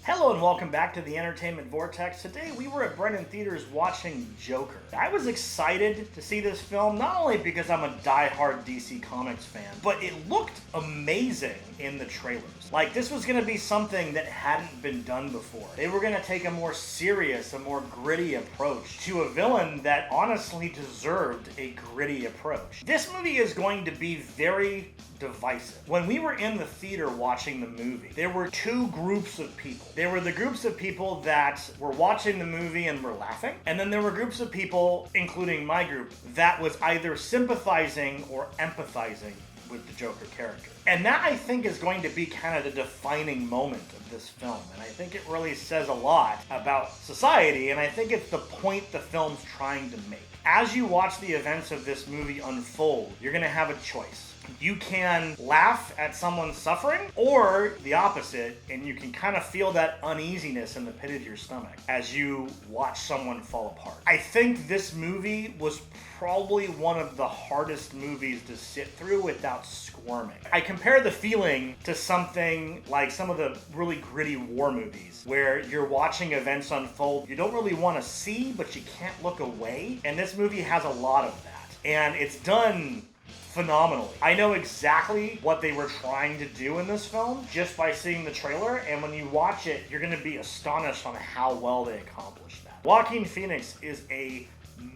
Hello and welcome back to the Entertainment Vortex. Today we were at Brennan Theaters watching Joker. I was excited to see this film, not only because I'm a die-hard DC Comics fan, but it looked amazing in the trailers. Like, this was going to be something that hadn't been done before. They were going to take a more serious, a more gritty approach to a villain that honestly deserved a gritty approach. This movie is going to be very divisive. When we were in the theater watching the movie, there were two groups of people. There were the groups of people that were watching the movie and were laughing, and then there were groups of people, including my group, that was either sympathizing or empathizing with the Joker character. And that, I think, is going to be kind of the defining moment of this film. And I think it really says a lot about society, and I think it's the point the film's trying to make. As you watch the events of this movie unfold, you're going to have a choice. You can laugh at someone's suffering, or the opposite, and you can kind of feel that uneasiness in the pit of your stomach as you watch someone fall apart. I think this movie was probably one of the hardest movies to sit through without squirming. I compare the feeling to something like some of the really gritty war movies, where you're watching events unfold you don't really want to see, but you can't look away, and this movie has a lot of that. And it's done phenomenally. I know exactly what they were trying to do in this film just by seeing the trailer, and when you watch it, you're going to be astonished on how well they accomplished that. Joaquin Phoenix is a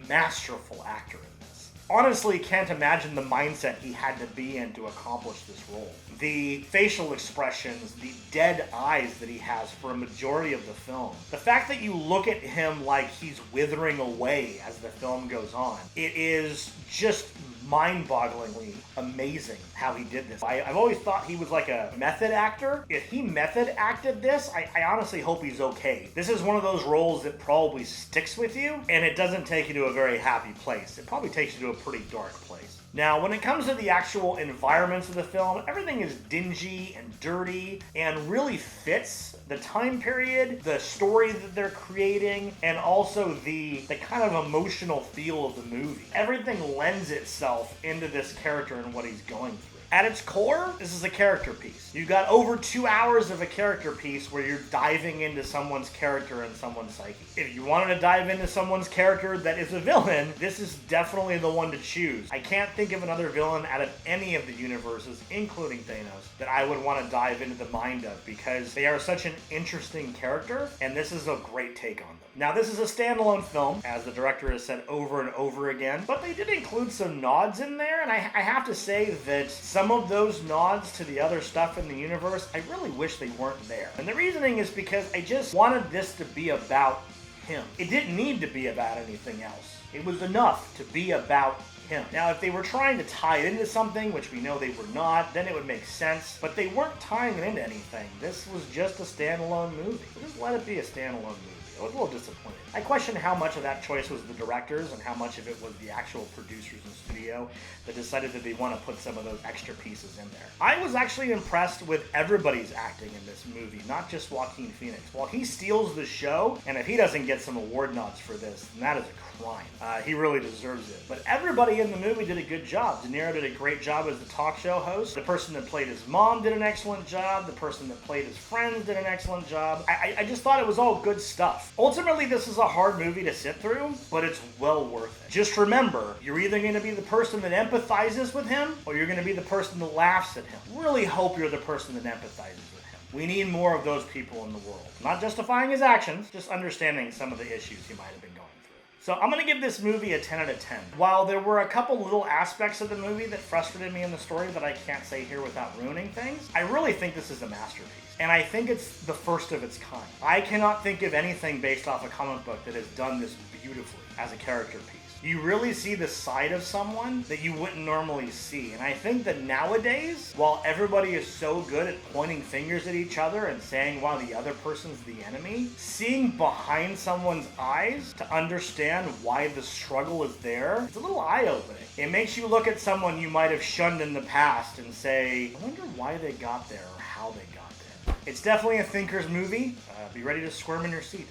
masterful actor in this. Honestly, can't imagine the mindset he had to be in to accomplish this role. The facial expressions, the dead eyes that he has for a majority of the film. The fact that you look at him like he's withering away as the film goes on. It is just mind-bogglingly amazing how he did this. I've always thought he was like a method actor. If he method acted this, I honestly hope he's okay. This is one of those roles that probably sticks with you, and it doesn't take you to a very happy place. It probably takes you to a pretty dark place. Now, when it comes to the actual environments of the film, everything is dingy and dirty and really fits the time period, the story that they're creating, and also the kind of emotional feel of the movie. Everything lends itself into this character and what he's going through. At its core, this is a character piece. You've got over 2 hours of a character piece where you're diving into someone's character and someone's psyche. If you wanted to dive into someone's character that is a villain, this is definitely the one to choose. I can't think of another villain out of any of the universes, including Thanos, that I would want to dive into the mind of, because they are such an interesting character, and this is a great take on them. Now, this is a standalone film, as the director has said over and over again, but they did include some nods in there, and I have to say that some of those nods to the other stuff in the universe, I really wish they weren't there. And the reasoning is because I just wanted this to be about him. It didn't need to be about anything else. It was enough to be about him. Now, if they were trying to tie it into something, which we know they were not, then it would make sense, but they weren't tying it into anything. This was just a standalone movie. So just let it be a standalone movie. I was a little disappointed. I question how much of that choice was the directors and how much of it was the actual producers and studio that decided that they want to put some of those extra pieces in there. I was actually impressed with everybody's acting in this movie, not just Joaquin Phoenix. While he steals the show, and if he doesn't get some award nods for this, then that is a crime. He really deserves it. But everybody in the movie did a good job. De Niro did a great job as the talk show host. The person that played his mom did an excellent job. The person that played his friends did an excellent job. I just thought it was all good stuff. Ultimately, this is a hard movie to sit through, but it's well worth it. Just remember, you're either going to be the person that empathizes with him, or you're going to be the person that laughs at him. Really hope you're the person that empathizes with him. We need more of those people in the world. Not justifying his actions, just understanding some of the issues he might have been going through. So I'm going to give this movie a 10 out of 10. While there were a couple little aspects of the movie that frustrated me in the story that I can't say here without ruining things, I really think this is a masterpiece. And I think it's the first of its kind. I cannot think of anything based off a comic book that has done this beautifully as a character piece. You really see the side of someone that you wouldn't normally see. And I think that nowadays, while everybody is so good at pointing fingers at each other and saying why the other person's the enemy, seeing behind someone's eyes to understand why the struggle is there, it's a little eye-opening. It makes you look at someone you might have shunned in the past and say, I wonder why they got there or how they got there. It's definitely a thinker's movie. Be ready to squirm in your seat.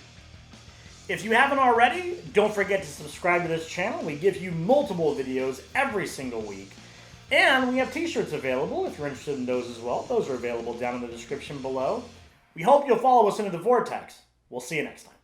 If you haven't already, don't forget to subscribe to this channel. We give you multiple videos every single week. And we have t-shirts available if you're interested in those as well. Those are available down in the description below. We hope you'll follow us into the Vortex. We'll see you next time.